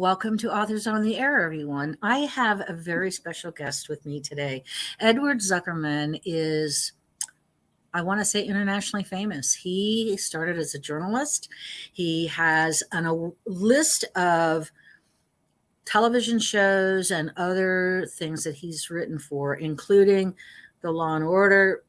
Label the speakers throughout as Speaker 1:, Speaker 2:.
Speaker 1: Welcome to Authors on the Air, everyone. I have a very special guest with me today. Edward Zuckerman is, I want to say, internationally famous. He started as a journalist. He has a list of television shows and other things that he's written for, including the Law and Order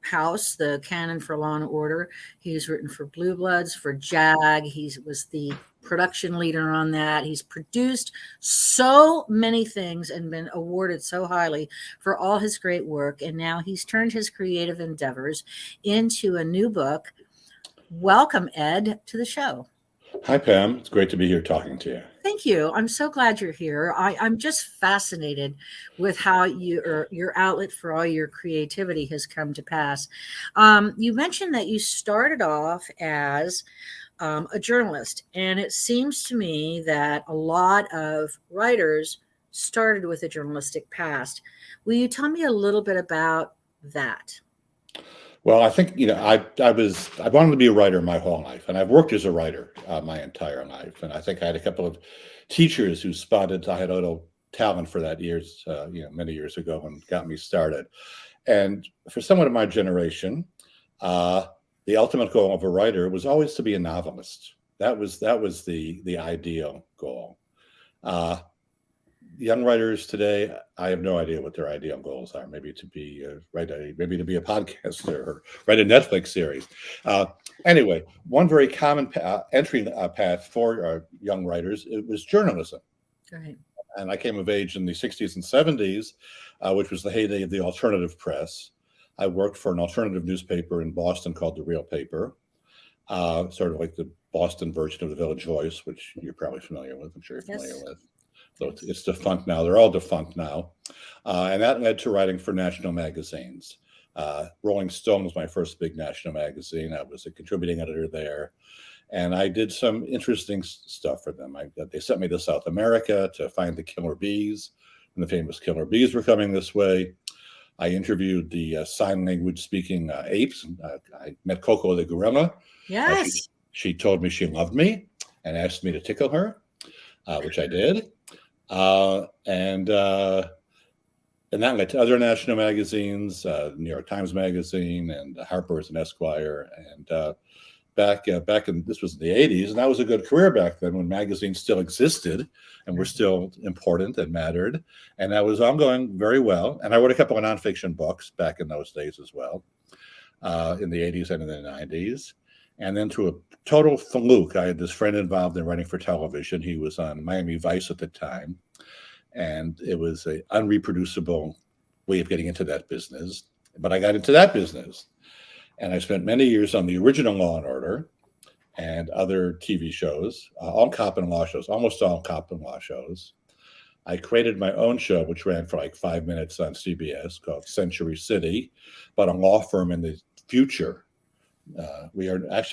Speaker 1: House, the canon for Law and Order. He's written for Blue Bloods, for JAG. He was the production leader on that. He's produced so many things and been awarded so highly for all his great work. And now he's turned his creative endeavors into a new book. Welcome, Ed, to the show.
Speaker 2: Hi, Pam. It's great to be here talking to you.
Speaker 1: Thank you. I'm so glad you're here. I'm just fascinated with how your outlet for all your creativity has come to pass. You mentioned that you started off as a journalist, and it seems to me that a lot of writers started with a journalistic past. Will you tell me a little bit about that?
Speaker 2: Well, I think, I wanted to be a writer my whole life, and I've worked as a writer my entire life. And I think I had a couple of teachers who spotted I had a little talent for that many years ago and got me started. And for someone of my generation, the ultimate goal of a writer was always to be a novelist. That was the ideal goal. Young writers today, I have no idea what their ideal goals are. Maybe to be maybe to be a podcaster or write a Netflix series. Anyway, one very common entry path for young writers, it was journalism.
Speaker 1: Right.
Speaker 2: And I came of age in the 60s and 70s, which was the heyday of the alternative press. I worked for an alternative newspaper in Boston called The Real Paper, sort of like the Boston version of the Village Voice, which you're probably familiar with. I'm sure you're familiar with. So it's defunct now. They're all defunct now. And that led to writing for national magazines. Rolling Stone was my first big national magazine. I was a contributing editor there. And I did some interesting stuff for them. They sent me to South America to find the killer bees. And the famous killer bees were coming this way. I interviewed the sign language speaking apes. I met Coco the gorilla.
Speaker 1: Yes.
Speaker 2: She told me she loved me and asked me to tickle her, which I did. And that led to other national magazines, New York Times Magazine and Harper and Esquire. And back in, this was in the 80s, and that was a good career back then when magazines still existed and were still important and mattered. And that was ongoing very well. And I wrote a couple of nonfiction books back in those days as well, in the 80s and in the 90s. And then through a total fluke, I had this friend involved in writing for television. He was on Miami Vice at the time. And it was an unreproducible way of getting into that business. But I got into that business. And I spent many years on the original Law and Order and other TV shows, all cop and law shows, almost all cop and law shows. I created my own show, which ran for like 5 minutes on CBS, called Century City, but a law firm in the future. I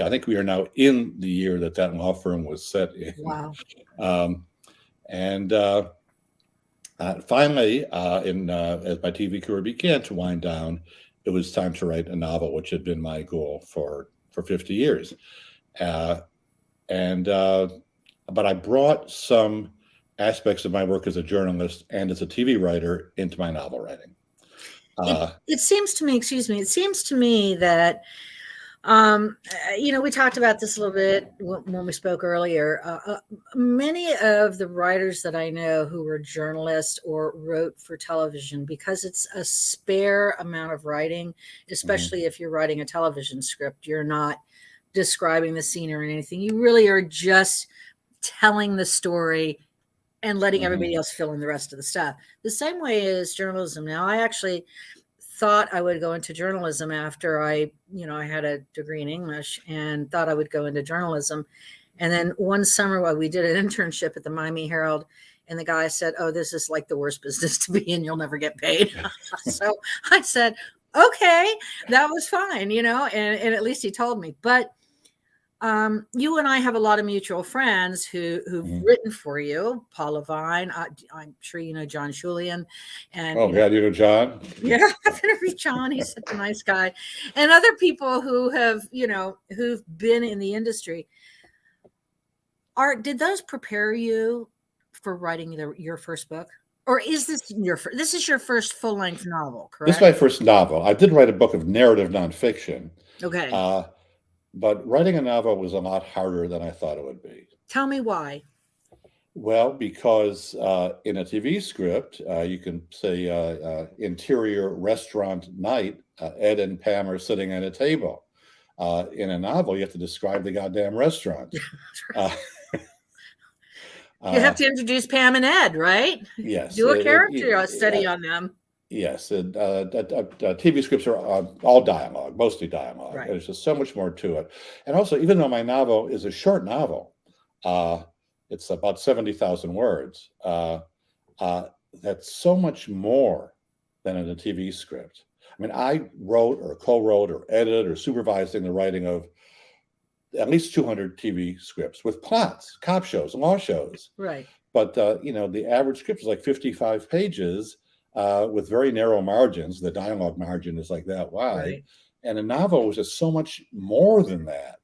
Speaker 2: think we are now in the year that law firm was set in.
Speaker 1: Wow.
Speaker 2: Finally, as my TV career began to wind down, it was time to write a novel, which had been my goal for 50 years. But I brought some aspects of my work as a journalist and as a TV writer into my novel writing.
Speaker 1: It seems to me that we talked about this a little bit when we spoke earlier. Many of the writers that I know who were journalists or wrote for television, because it's a spare amount of writing, especially if you're writing a television script, you're not describing the scene or anything. You really are just telling the story and letting everybody else fill in the rest of the stuff. The same way as journalism. Now, I actually thought I would go into journalism after I had a degree in English and thought I would go into journalism. And then one summer we did an internship at the Miami Herald, and the guy said, "Oh, this is like the worst business to be in. You'll never get paid." So I said, okay, that was fine, and at least he told me. But you and I have a lot of mutual friends who've written for you. Paul Levine, I'm sure you know John Schulian. And
Speaker 2: you know John?
Speaker 1: Yeah, I've interviewed John. He's such a nice guy. And other people who have, who've been in the industry. Art, did those prepare you for writing your first book? Or is this this is your first full-length novel,
Speaker 2: This is
Speaker 1: correct?
Speaker 2: my first novel. I did write a book of narrative nonfiction,
Speaker 1: Okay.
Speaker 2: uh, but writing a novel was a lot harder than I thought it would be.
Speaker 1: Tell me why.
Speaker 2: Well, because in a TV script, you can say interior restaurant night, Ed and Pam are sitting at a table. In a novel, you have to describe the goddamn restaurant. Uh,
Speaker 1: You have
Speaker 2: uh,
Speaker 1: to introduce Pam and Ed, right?
Speaker 2: yes,
Speaker 1: Do a character study on them.
Speaker 2: yes. TV scripts are all dialogue, mostly dialogue.
Speaker 1: Right.
Speaker 2: There's just so much more to it. And also, even though my novel is a short novel, uh, it's about 70,000 words. That's so much more than in a TV script. I mean, I wrote or co-wrote or edited or supervised in the writing of at least 200 TV scripts with plots, cop shows, law shows.
Speaker 1: Right.
Speaker 2: But the average script is like 55 pages with very narrow margins. The dialogue margin is like that wide,
Speaker 1: Right.
Speaker 2: and a novel was just so much more than that.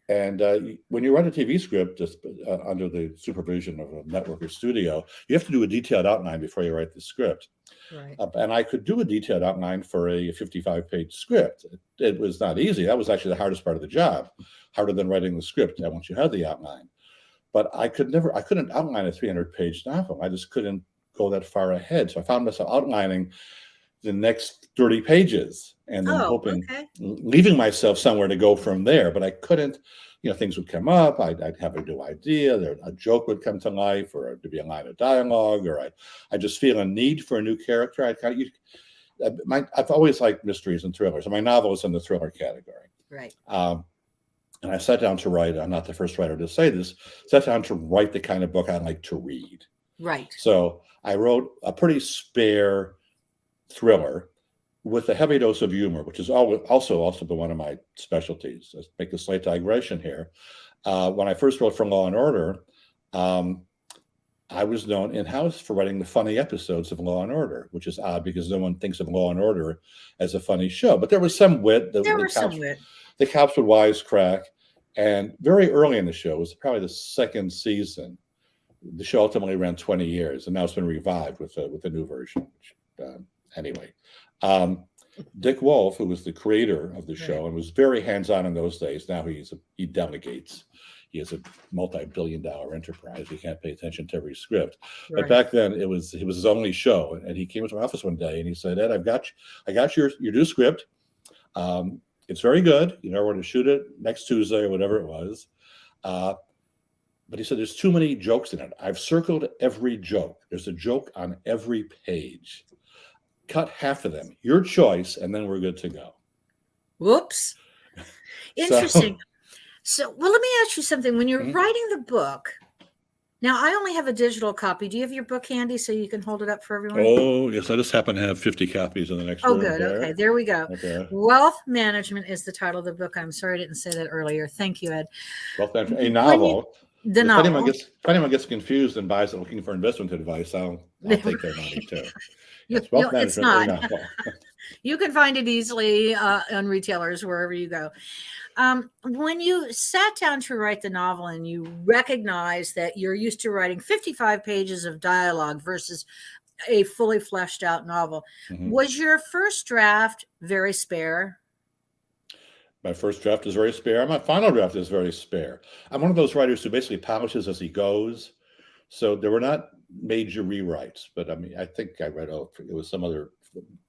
Speaker 2: And when you write a TV script, just under the supervision of a network or studio, you have to do a detailed outline before you write the script.
Speaker 1: Right.
Speaker 2: And I could do a detailed outline for a 55-page script. It was not easy. That was actually the hardest part of the job, harder than writing the script once you had the outline. But I couldn't outline a 300-page novel. I just couldn't go that far ahead. So I found myself outlining the next 30 pages and then leaving myself somewhere to go from there. But I couldn't, things would come up. I'd have a new idea. A joke would come to life, or there'd be a line of dialogue, or I just feel a need for a new character. I've always liked mysteries and thrillers, and my novel is in the thriller category.
Speaker 1: Right.
Speaker 2: And I sat down to write. I'm not the first writer to say this. Sat down to write the kind of book I like to read.
Speaker 1: Right.
Speaker 2: So I wrote a pretty spare thriller with a heavy dose of humor, which is also been one of my specialties. Let's make a slight digression here. When I first wrote for Law and Order, I was known in-house for writing the funny episodes of Law and Order, which is odd because no one thinks of Law and Order as a funny show. But there was some wit. The cops would wisecrack. And very early in the show, it was probably the second season, the show ultimately ran 20 years, and now it's been revived with a new version. Anyway, Dick Wolf, who was the creator of the show and was very hands-on in those days, now he delegates. He has a multi-billion-dollar enterprise. He can't pay attention to every script. Right. But back then, it was his only show, and he came into my office one day and he said, "Ed, I got your new script. It's very good. You know, we're going to shoot it next Tuesday or whatever it was." But he said, "There's too many jokes in it. I've circled every joke. There's a joke on every page. Cut half of them. Your choice, and then we're good to go."
Speaker 1: Whoops. Interesting. So, well, let me ask you something. When you're writing the book, now I only have a digital copy. Do you have your book handy so you can hold it up for everyone?
Speaker 2: Oh, yes. I just happen to have 50 copies in the next room.
Speaker 1: Oh, good.
Speaker 2: There.
Speaker 1: Okay, there we go.
Speaker 2: Okay.
Speaker 1: Wealth Management is the title of the book. I'm sorry I didn't say that earlier. Thank you, Ed.
Speaker 2: Wealth Management, a novel.
Speaker 1: The novel.
Speaker 2: If anyone gets confused and buys it looking for investment advice, I'll take their money too. Yes, Wealth Management,
Speaker 1: it's not.
Speaker 2: A novel.
Speaker 1: You can find it easily on retailers wherever you go. When you sat down to write the novel and you recognize that you're used to writing 55 pages of dialogue versus a fully fleshed out novel, was your first draft very spare?
Speaker 2: My first draft is very spare. My final draft is very spare. I'm one of those writers who basically polishes as he goes. So there were not major rewrites, but I mean, I think I read, it was some other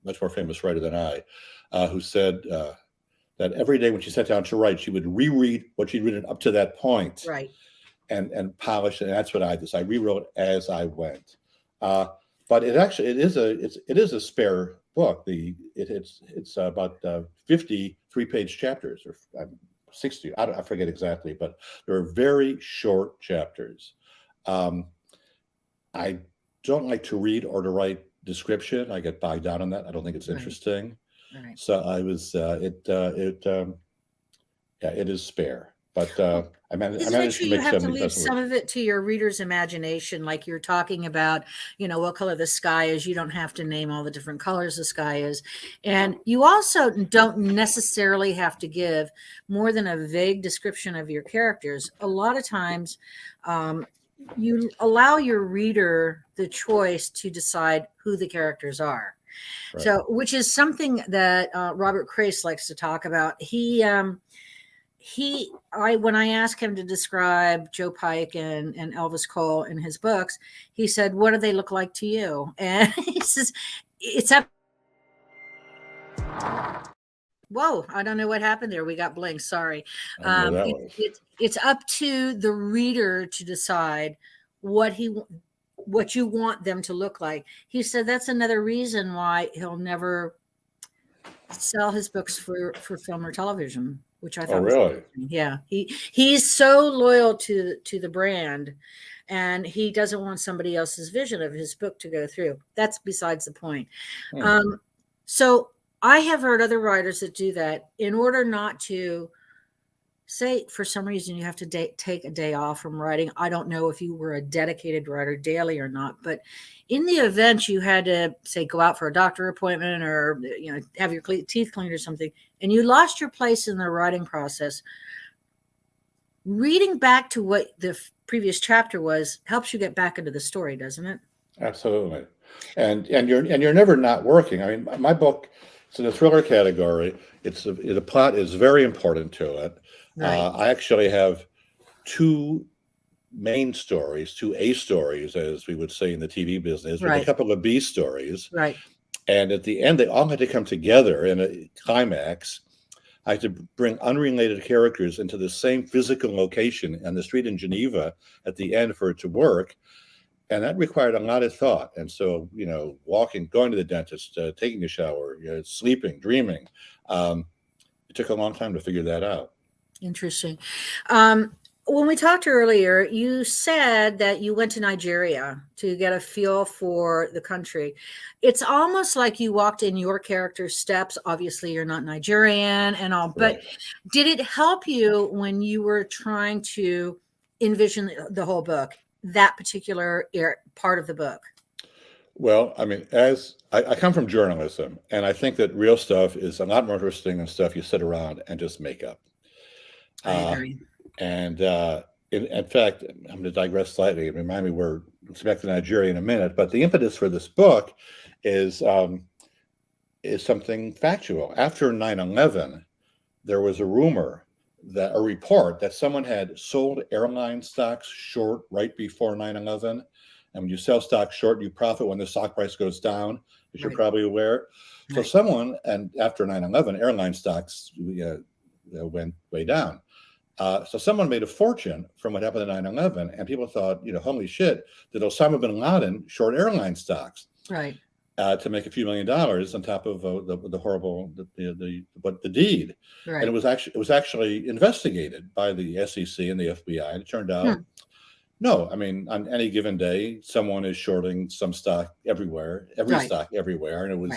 Speaker 2: much more famous writer than I, who said that every day when she sat down to write, she would reread what she'd written up to that point,
Speaker 1: right,
Speaker 2: and polish it. And that's what I did. So I rewrote as I went. But it is a spare book. It's about 50 3-page chapters, or 60. I forget exactly, but there are very short chapters. I don't like to read or to write description. I get bogged down on that. I don't think it's interesting. Right. So I was it is spare, but I
Speaker 1: Because
Speaker 2: managed to
Speaker 1: eventually you
Speaker 2: make
Speaker 1: have to leave
Speaker 2: 70,000
Speaker 1: some
Speaker 2: words.
Speaker 1: of it to your reader's imagination, like you're talking about, what color the sky is. You don't have to name all the different colors the sky is. And you also don't necessarily have to give more than a vague description of your characters. A lot of times, you allow your reader the choice to decide who the characters are.
Speaker 2: Right.
Speaker 1: So, which is something that Robert Crace likes to talk about. When I asked him to describe Joe Pike and Elvis Cole in his books, he said, "What do they look like to you?" And he says, "It's up." Whoa, I don't know what happened there. We got blinks. Sorry.
Speaker 2: I don't know what that was.
Speaker 1: It's up to the reader to decide what you want them to look like. He said that's another reason why he'll never sell his books for film or television, which I
Speaker 2: Oh,
Speaker 1: thought was
Speaker 2: really?
Speaker 1: yeah. He's so loyal to the brand, and he doesn't want somebody else's vision of his book to go through. That's besides the point. So I have heard other writers that do that in order not to say for some reason you have to take a day off from writing. I don't know if you were a dedicated writer daily or not, but in the event you had to say go out for a doctor appointment or have your teeth cleaned or something, and you lost your place in the writing process, reading back to what the previous chapter was helps you get back into the story, doesn't it?
Speaker 2: Absolutely. And you're never not working. I mean, my book, it's in the thriller category. The plot is very important to it.
Speaker 1: Right.
Speaker 2: I actually have two main stories, two A stories, as we would say in the TV business, with
Speaker 1: Right.
Speaker 2: a couple of B stories.
Speaker 1: Right.
Speaker 2: And at the end, they all had to come together in a climax. I had to bring unrelated characters into the same physical location on the street in Geneva at the end for it to work. And that required a lot of thought. And so, walking, going to the dentist, taking a shower, sleeping, dreaming. It took a long time to figure that out.
Speaker 1: Interesting. When we talked earlier, you said that you went to Nigeria to get a feel for the country. It's almost like you walked in your character's steps. Obviously, you're not Nigerian and all, but
Speaker 2: Right.
Speaker 1: Did it help you when you were trying to envision the whole book, that particular part of the book?
Speaker 2: Well, I mean, as I come from journalism, and I think that real stuff is a lot more interesting than stuff you sit around and just make up.
Speaker 1: I agree.
Speaker 2: And in fact, I'm going to digress slightly and remind me we're back to Nigeria in a minute. But the impetus for this book is something factual. After 9/11, there was a report that someone had sold airline stocks short right before 9/11. And when you sell stock short, you profit when the stock price goes down, as you're probably aware. So after 9/11, airline stocks went way down. So someone made a fortune from what happened in 9/11, and people thought, holy shit, did Osama bin Laden short airline stocks?
Speaker 1: Right.
Speaker 2: To make a few $1 million on top of the horrible the deed.
Speaker 1: Right.
Speaker 2: And it was actually investigated by the SEC and the FBI, and it turned out no. I mean, on any given day, someone is shorting some stock everywhere, stock everywhere, and it was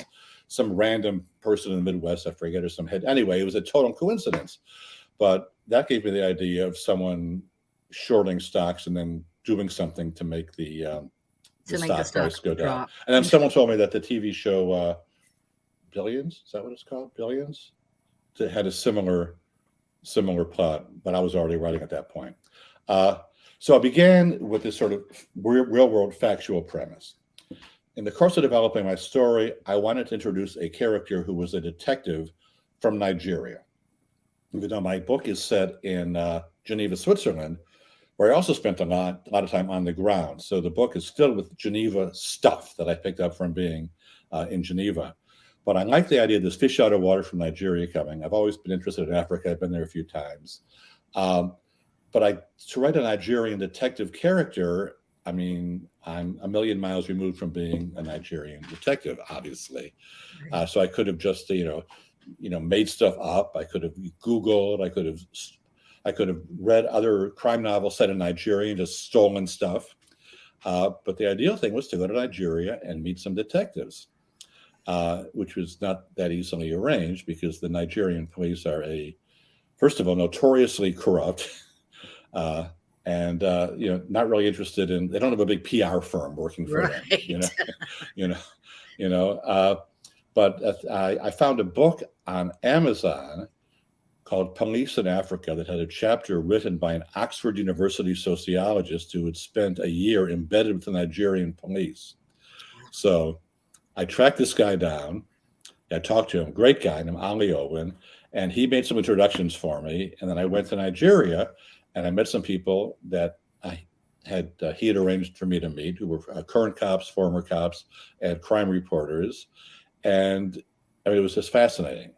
Speaker 2: some random person in the Midwest, I forget, or some head. Anyway, it was a total coincidence. But that gave me the idea of someone shorting stocks and then doing something to make the stock price go down. And then someone told me that the TV show Billions, is that what it's called? Billions? It had a similar plot, but I was already writing at that point. So I began with this sort of real world factual premise. In the course of developing my story, I wanted to introduce a character who was a detective from Nigeria. Even though my book is set in Geneva, Switzerland, where I also spent a lot of time on the ground. So the book is filled with Geneva stuff that I picked up from being in Geneva. But I like the idea of this fish out of water from Nigeria coming. I've always been interested in Africa. I've been there a few times. But to write a Nigerian detective character, I mean, I'm a million miles removed from being a Nigerian detective, obviously. So I could have just, made stuff up. I could have Googled. I could have read other crime novels set in Nigeria and just stolen stuff. But the ideal thing was to go to Nigeria and meet some detectives, which was not that easily arranged because the Nigerian police are a first of all, notoriously corrupt. And not really interested in. They don't have a big PR firm working for them.
Speaker 1: Right.
Speaker 2: You know, you know. But I found a book on Amazon called Police in Africa that had a chapter written by an Oxford University sociologist who had spent a year embedded with the Nigerian police. So I tracked this guy down. I talked to him, great guy named Ali Owen, and he made some introductions for me. And then I went to Nigeria, and I met some people that he had arranged for me to meet, who were current cops, former cops, and crime reporters. And I mean, it was just fascinating.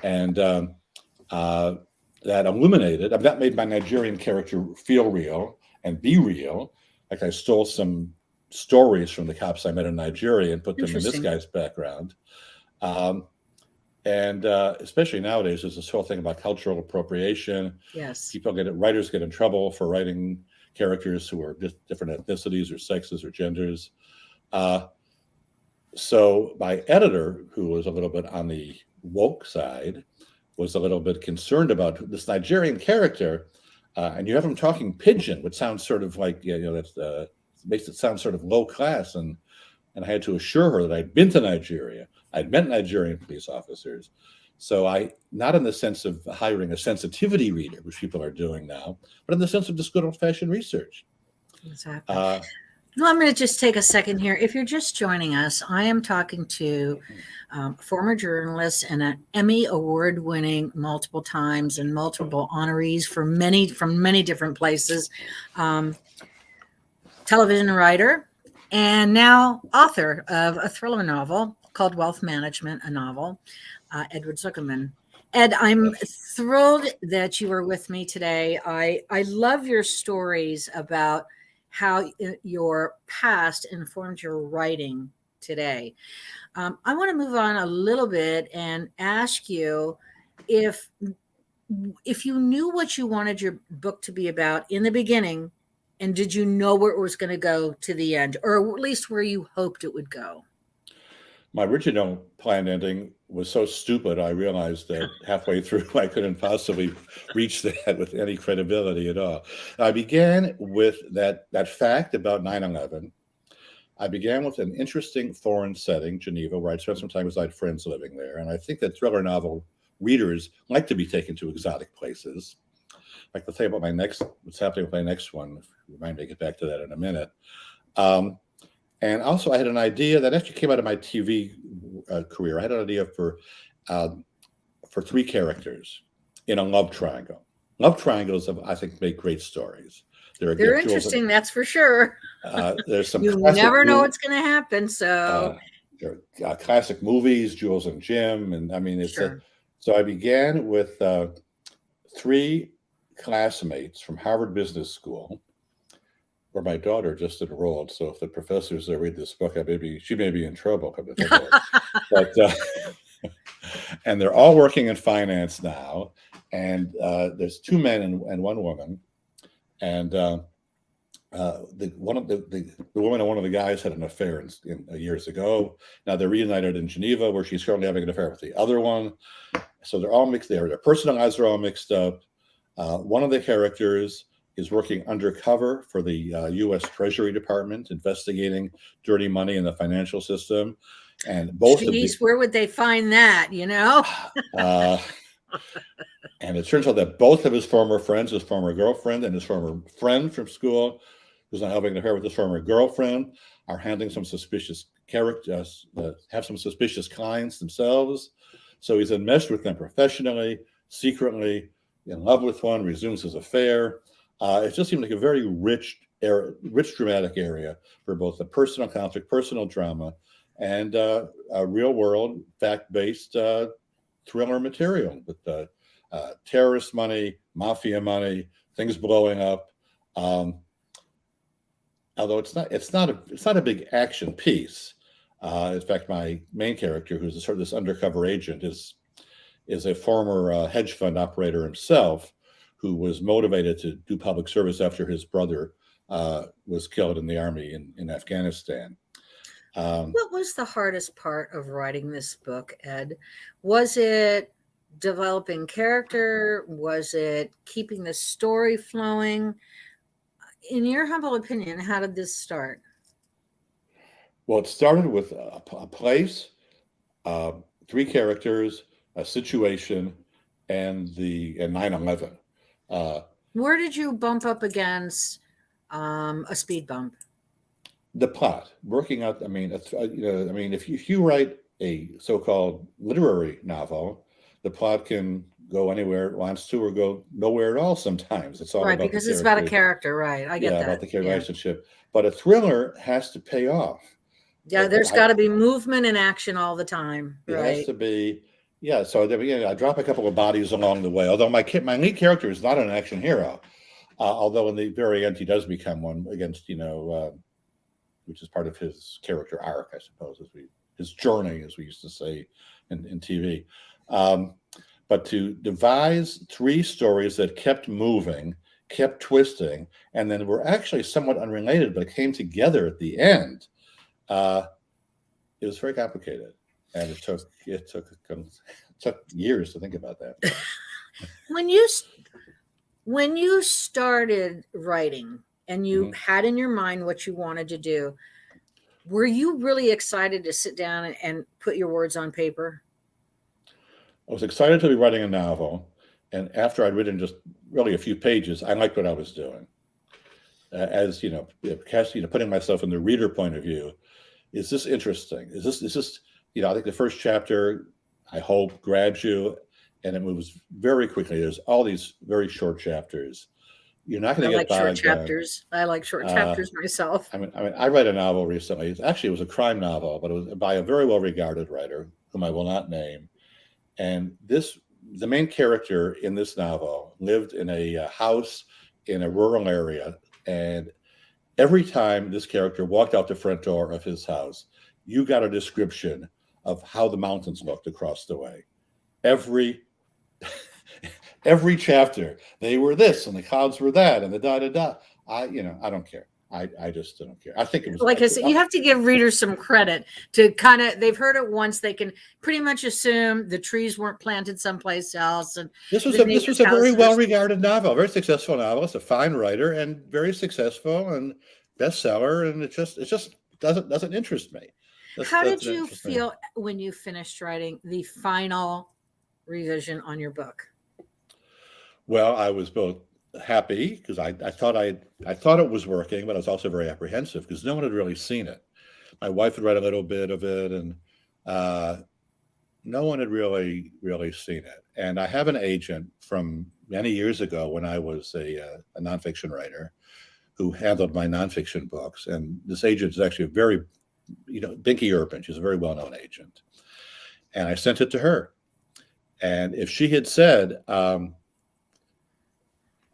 Speaker 2: And that illuminated, that made my Nigerian character feel real and be real. Like I stole some stories from the cops I met in Nigeria and put them in this guy's background. And especially nowadays, there's this whole thing about cultural appropriation.
Speaker 1: Yes.
Speaker 2: Writers get in trouble for writing characters who are different ethnicities or sexes or genders. So my editor, who was a little bit on the woke side, was a little bit concerned about this Nigerian character. And you have him talking pidgin, which sounds sort of like, that makes it sound sort of low class. And I had to assure her that I'd been to Nigeria. I'd met Nigerian police officers. So not in the sense of hiring a sensitivity reader, which people are doing now, but in the sense of just good old-fashioned research.
Speaker 1: Exactly. Well, I'm going to just take a second here. If you're just joining us, I am talking to former journalist and an Emmy award-winning multiple times and multiple honorees from many different places, television writer, and now author of a thriller novel called Wealth Management, a novel, Edward Zuckerman. Ed, I'm thrilled that you are with me today. I love your stories about how your past informed your writing today. I want to move on a little bit and ask you if you knew what you wanted your book to be about in the beginning, and did you know where it was going to go to the end, or at least where you hoped it would go?
Speaker 2: My original planned ending was so stupid, I realized that halfway through I couldn't possibly reach that with any credibility at all. I began with that fact about 9/11. I began with an interesting foreign setting, Geneva, where I'd spent some time with my friends living there. And I think that thriller novel readers like to be taken to exotic places. Like to tell you about what's happening with my next one. Remind me to get back to that in a minute. And also, I had an idea that actually came out of my TV career. I had an idea for 3 characters in a love triangle. Love triangles, I think, make great stories.
Speaker 1: They're interesting, that's for sure.
Speaker 2: There's some.
Speaker 1: You never know what's going to happen. So,
Speaker 2: classic movies, Jules and Jim, and I mean, so I began with 3 classmates from Harvard Business School, where my daughter just enrolled. So if the professors that read this book, she may be in trouble. But and they're all working in finance now. And there's 2 men and 1 woman. And the woman and one of the guys had an affair years ago. Now they're reunited in Geneva, where she's currently having an affair with the other one. So they're all mixed. Their personal lives are all mixed up. One of the characters is working undercover for the U.S. Treasury Department, investigating dirty money in the financial system. And both
Speaker 1: where would they find that,
Speaker 2: And it turns out that both of his former friends, his former girlfriend and his former friend from school, who's now having an affair with his former girlfriend, are handling some suspicious characters, have some suspicious clients themselves. So he's enmeshed with them professionally, secretly, in love with one, resumes his affair. It just seemed like a very rich dramatic area for both the personal conflict, personal drama, and a real-world, fact-based thriller material with terrorist money, mafia money, things blowing up. Although it's not a big action piece. In fact, my main character, who's sort of this undercover agent, is a former hedge fund operator himself, who was motivated to do public service after his brother was killed in the army in Afghanistan.
Speaker 1: What was the hardest part of writing this book, Ed? Was it developing character? Was it keeping the story flowing? In your humble opinion, how did this start?
Speaker 2: Well, it started with a place, uh, three characters, a situation, and 9/11. Uh,
Speaker 1: Where did you bump up against a speed bump?
Speaker 2: the plot, working out. I mean, I mean, if you write a so-called literary novel, the plot can go anywhere it wants to, or go nowhere at all. Sometimes it's all
Speaker 1: Right,
Speaker 2: about the
Speaker 1: because it's about a
Speaker 2: characters.
Speaker 1: character, right? I get
Speaker 2: Yeah,
Speaker 1: that.
Speaker 2: about the character
Speaker 1: Yeah.
Speaker 2: relationship. But a thriller has to pay off.
Speaker 1: Yeah, there's got to be movement and action all the time,
Speaker 2: It has
Speaker 1: right?
Speaker 2: to be, yeah. So I drop a couple of bodies along the way. Although my lead character is not an action hero, although in the very end he does become one against which is part of his character arc, I suppose, his journey, as we used to say in TV. But to devise three stories that kept moving, kept twisting, and then were actually somewhat unrelated, but came together at the end. It was very complicated, and it took years to think about that.
Speaker 1: When you started writing and you had in your mind what you wanted to do, were you really excited to sit down and put your words on paper?
Speaker 2: I was excited to be writing a novel, and after I'd written just really a few pages, I liked what I was doing. As putting myself in the reader point of view, is this interesting? Is this I think the first chapter, I hope, grabs you, and it moves very quickly. There's all these very short chapters. You're not going to get
Speaker 1: short
Speaker 2: bogged down.
Speaker 1: chapters. I like short chapters myself.
Speaker 2: I mean, I read a novel recently. It was a crime novel, but it was by a very well-regarded writer, whom I will not name. And the main character in this novel lived in a house in a rural area, and every time this character walked out the front door of his house, you got a description of how the mountains looked across the way. Every chapter, they were this, and the clouds were that, and the da da da. I don't care. I just don't care. I think it was
Speaker 1: like I said, you have to give readers some credit to they've heard it once, they can pretty much assume the trees weren't planted someplace else. And
Speaker 2: this was a very well-regarded novel, very successful novel. It's a fine writer and very successful and bestseller, and it just doesn't interest me.
Speaker 1: How did you feel when you finished writing the final revision on your book?
Speaker 2: Well, I was both happy because I thought it was working, but I was also very apprehensive because no one had really seen it. My wife had read a little bit of it, and no one had really seen it. And I have an agent from many years ago when I was a nonfiction writer who handled my nonfiction books. And this agent is actually a very, Binky Urban. She's a very well-known agent. And I sent it to her. And if she had said,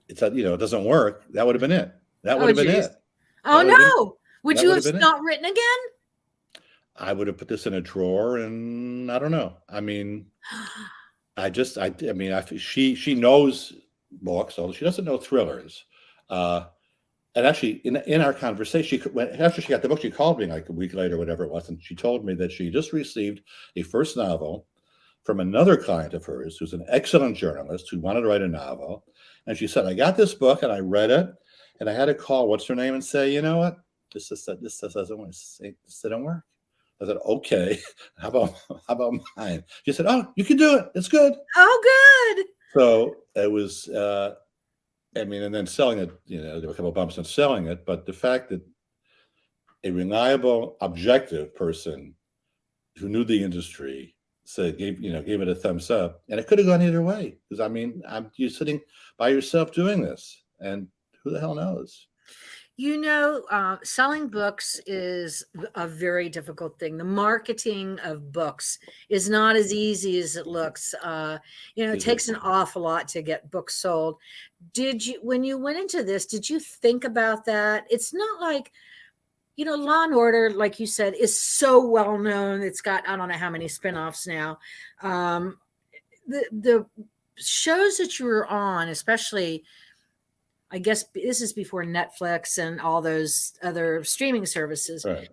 Speaker 2: it doesn't work, that would have been it. That would have been it.
Speaker 1: Oh, no. Would you have not written again?
Speaker 2: I would have put this in a drawer, and I don't know. I mean, she knows books, although she doesn't know thrillers. And actually, in our conversation, after she got the book, she called me like a week later, whatever it was, and she told me that she just received a first novel from another client of hers, who's an excellent journalist who wanted to write a novel. And she said, I got this book and I read it, and I had to call what's her name and say, you know what, this doesn't work. This didn't work. I said, okay, how about mine? She said, oh, you can do it. It's good.
Speaker 1: Oh, good.
Speaker 2: So it was, and then selling it, there were a couple of bumps in selling it, but the fact that a reliable, objective person who knew the industry gave it a thumbs up, and it could have gone either way. Because you're sitting by yourself doing this, and who the hell knows?
Speaker 1: Selling books is a very difficult thing. The marketing of books is not as easy as it looks. It takes an awful lot to get books sold. When you went into this, did you think about that? It's not like, Law and Order, like you said, is so well known. It's got, I don't know how many spinoffs now. The shows that you were on, especially, I guess this is before Netflix and all those other streaming services.
Speaker 2: Right.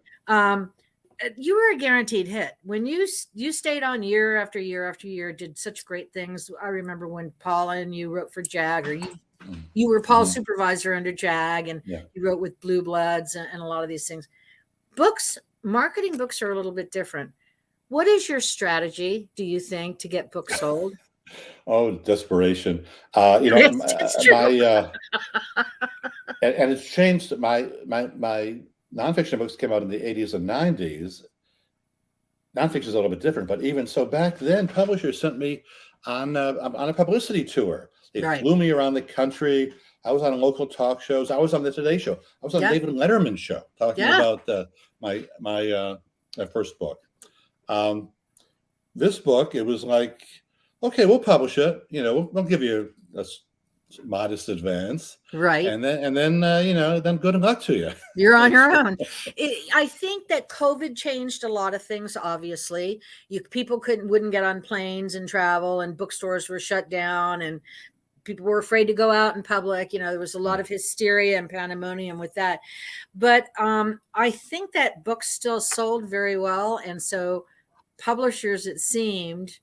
Speaker 1: you were a guaranteed hit when you stayed on year after year after year, did such great things. I remember when Paula and you wrote for Jag, or you were Paul's supervisor under Jag, and you wrote with Blue Bloods and a lot of these things. Marketing books are a little bit different. What is your strategy, do you think, to get books sold?
Speaker 2: Oh, desperation. It's true. And it's changed. My nonfiction books came out in the 80s and 90s. Nonfiction is a little bit different, but even so, back then, publishers sent me on a publicity tour. They flew me around the country. I was on local talk shows. I was on the Today Show. I was on David Letterman's show talking about my first book. This book, it was like, okay, we'll publish it. We'll give you a modest advance,
Speaker 1: right?
Speaker 2: And then then good luck to you.
Speaker 1: You're on your own. I think that COVID changed a lot of things. Obviously, people wouldn't get on planes and travel, and bookstores were shut down, and people were afraid to go out in public. There was a lot of hysteria and pandemonium with that. But I think that books still sold very well, and so publishers, it seemed,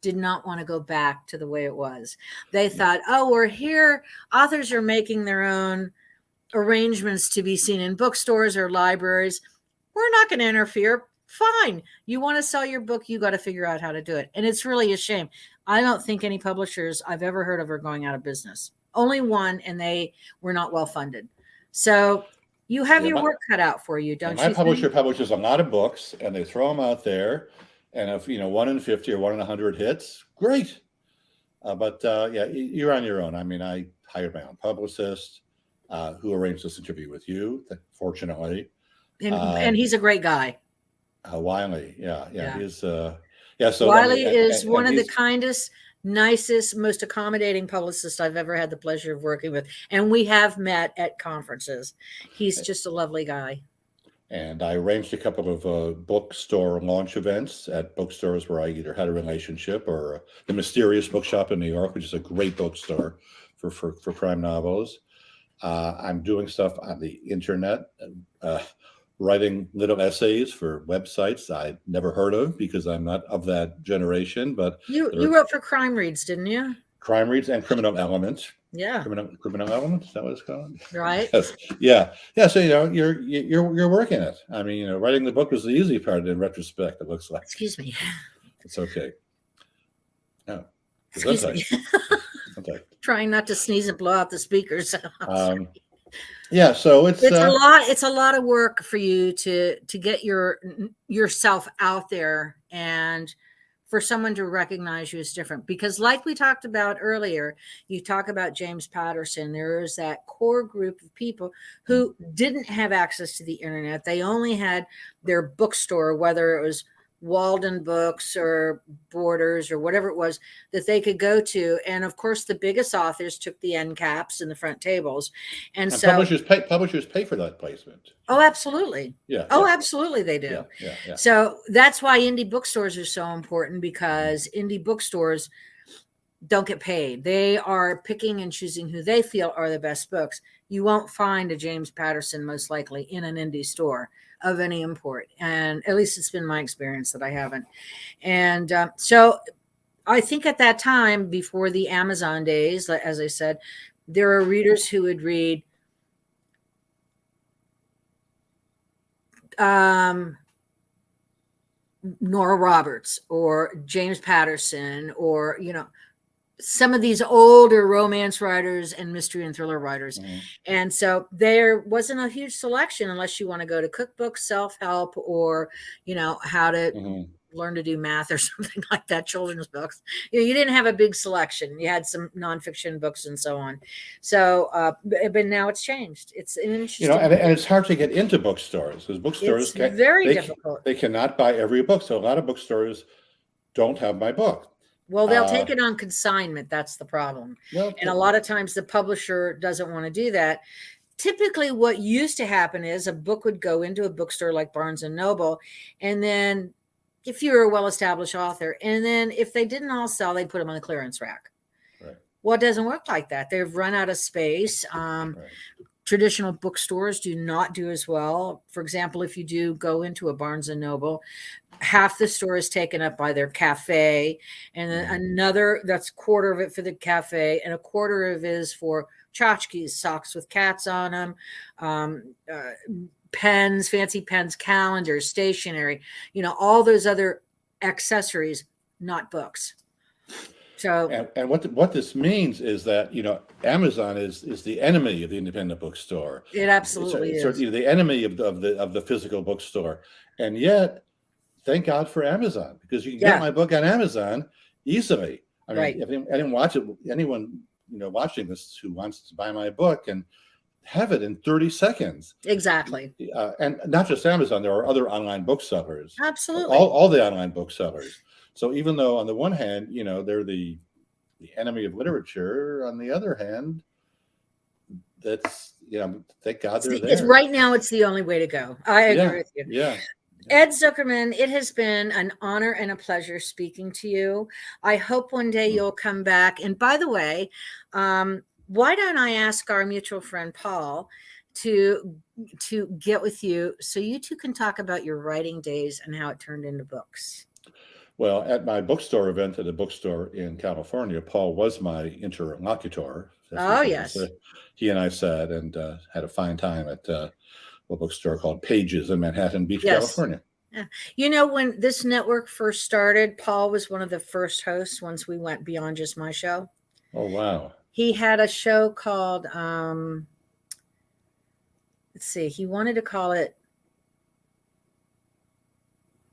Speaker 1: did not want to go back to the way it was. They thought, oh, we're here. Authors are making their own arrangements to be seen in bookstores or libraries. We're not going to interfere. Fine. You want to sell your book, you got to figure out how to do it. And it's really a shame. I don't think any publishers I've ever heard of are going out of business. Only one, and they were not well funded. So you have your work cut out for you, don't you?
Speaker 2: My publisher publishes a lot of books, and they throw them out there. And if 1 in 50 or 1 in 100 hits, great. But you're on your own. I mean, I hired my own publicist who arranged this interview with you, fortunately.
Speaker 1: And he's a great guy.
Speaker 2: Wiley, he's So
Speaker 1: Wiley is one of the kindest, nicest, most accommodating publicists I've ever had the pleasure of working with, and we have met at conferences. He's just a lovely guy.
Speaker 2: And I arranged a couple of bookstore launch events at bookstores where I either had a relationship, or the Mysterious Bookshop in New York, which is a great bookstore for crime novels. I'm doing stuff on the internet, writing little essays for websites I'd never heard of because I'm not of that generation. But
Speaker 1: you wrote for Crime Reads, didn't you?
Speaker 2: Crime Reads and Criminal Element.
Speaker 1: Yeah.
Speaker 2: Criminal Element, is that what it's called?
Speaker 1: Right.
Speaker 2: Yes. Yeah. So you're working it. I mean, writing the book was the easy part in retrospect, it looks like.
Speaker 1: Excuse me.
Speaker 2: It's okay. No.
Speaker 1: Excuse me.
Speaker 2: Okay.
Speaker 1: Trying not to sneeze and blow out the speakers.
Speaker 2: So it's
Speaker 1: a lot of work for you to get yourself out there, and for someone to recognize you as different. Because like we talked about earlier, you talk about James Patterson, there is that core group of people who didn't have access to the internet. They only had their bookstore, whether it was Walden Books or Borders or whatever it was, that they could go to. And of course, the biggest authors took the end caps and the front tables. And so
Speaker 2: publishers pay for that placement.
Speaker 1: Oh, absolutely.
Speaker 2: Yeah.
Speaker 1: Absolutely they do.
Speaker 2: Yeah.
Speaker 1: So that's why indie bookstores are so important, because indie bookstores don't get paid. They are picking and choosing who they feel are the best books. You won't find a James Patterson most likely in an indie store of any import. And at least it's been my experience that I haven't. And so I think at that time, before the Amazon days, as I said, there are readers who would read Nora Roberts or James Patterson, or, some of these older romance writers and mystery and thriller writers. And so there wasn't a huge selection unless you want to go to cookbooks, self-help, or, how to learn to do math or something like that, children's books. You didn't have a big selection. You had some nonfiction books and so on. So, but now it's changed. It's an interesting,
Speaker 2: and it's hard to get into bookstores, because bookstores
Speaker 1: very difficult.
Speaker 2: They cannot buy every book. So a lot of bookstores don't have my book.
Speaker 1: Well, they'll take it on consignment. That's the problem. And a lot of times the publisher doesn't want to do that. Typically what used to happen is a book would go into a bookstore like Barnes and Noble, and then if you're a well-established author, and then if they didn't all sell, they'd put them on the clearance rack.
Speaker 2: Right.
Speaker 1: Well, it doesn't work like that. They've run out of space. traditional bookstores do not do as well. For example, if you do go into a Barnes and Noble, half the store is taken up by their cafe, and then another, that's quarter of it for the cafe, and a quarter of it is for tchotchkes, socks with cats on them, pens, fancy pens, calendars, stationery, all those other accessories, not books. So,
Speaker 2: and what this means is that Amazon is the enemy of the independent bookstore.
Speaker 1: It absolutely is.
Speaker 2: The enemy of the physical bookstore, and yet, thank God for Amazon, because you can get my book on Amazon easily. I mean, if anyone watching this who wants to buy my book and have it in 30 seconds.
Speaker 1: Exactly.
Speaker 2: And not just Amazon, there are other online booksellers.
Speaker 1: Absolutely.
Speaker 2: All the online booksellers. So even though on the one hand, they're the enemy of literature, on the other hand, that's, thank God they're there.
Speaker 1: Right now, it's the only way to go. I agree with you.
Speaker 2: Yeah.
Speaker 1: Ed Zuckerman, it has been an honor and a pleasure speaking to you. I hope one day you'll come back. And by the way, why don't I ask our mutual friend Paul to get with you so you two can talk about your writing days and how it turned into books?
Speaker 2: Well, at my bookstore event at a bookstore in California, Paul was my interlocutor.
Speaker 1: Oh, yes.
Speaker 2: He and I sat and had a fine time at a bookstore called Pages in Manhattan Beach, California.
Speaker 1: Yeah. When this network first started, Paul was one of the first hosts once we went beyond just my show.
Speaker 2: Oh, wow.
Speaker 1: He had a show called, he wanted to call it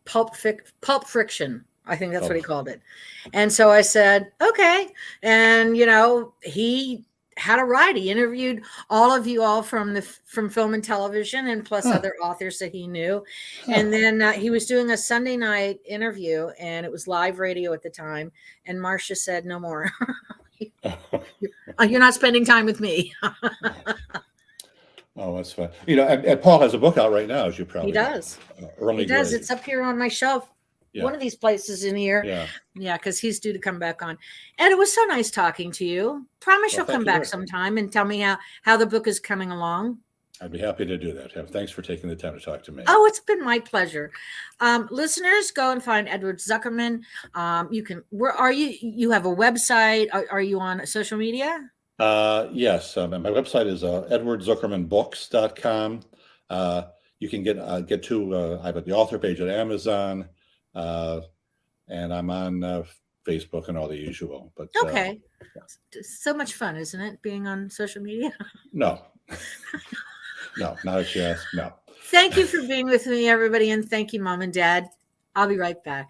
Speaker 1: Pulp Friction. I think that's what he called it. And so I said, okay. And, he had a ride. He interviewed all of you all from film and television, and plus other authors that he knew. And then he was doing a Sunday night interview, and it was live radio at the time. And Marcia said, no more. You're not spending time with me.
Speaker 2: Oh, that's fun. And Paul has a book out right now, as you probably
Speaker 1: know. He does.
Speaker 2: Early
Speaker 1: he does.
Speaker 2: grade.
Speaker 1: It's up here on my shelf. Yeah. One of these places in here. Yeah, because he's due to come back on. And it was so nice talking to you. Promise you'll come back sometime and tell me how the book is coming along.
Speaker 2: I'd be happy to do that. Thanks for taking the time to talk to me.
Speaker 1: Oh, it's been my pleasure. Listeners, go and find Edward Zuckerman. Where are you? You have a website. Are you on social media?
Speaker 2: Yes. My website is edwardzuckermanbooks.com. You can get to, I have the author page at Amazon, and I'm on Facebook and all the usual. But
Speaker 1: okay. So much fun, isn't it, being on social media?
Speaker 2: No. No, not as you ask. No.
Speaker 1: Thank you for being with me, everybody, and thank you, Mom and Dad. I'll be right back.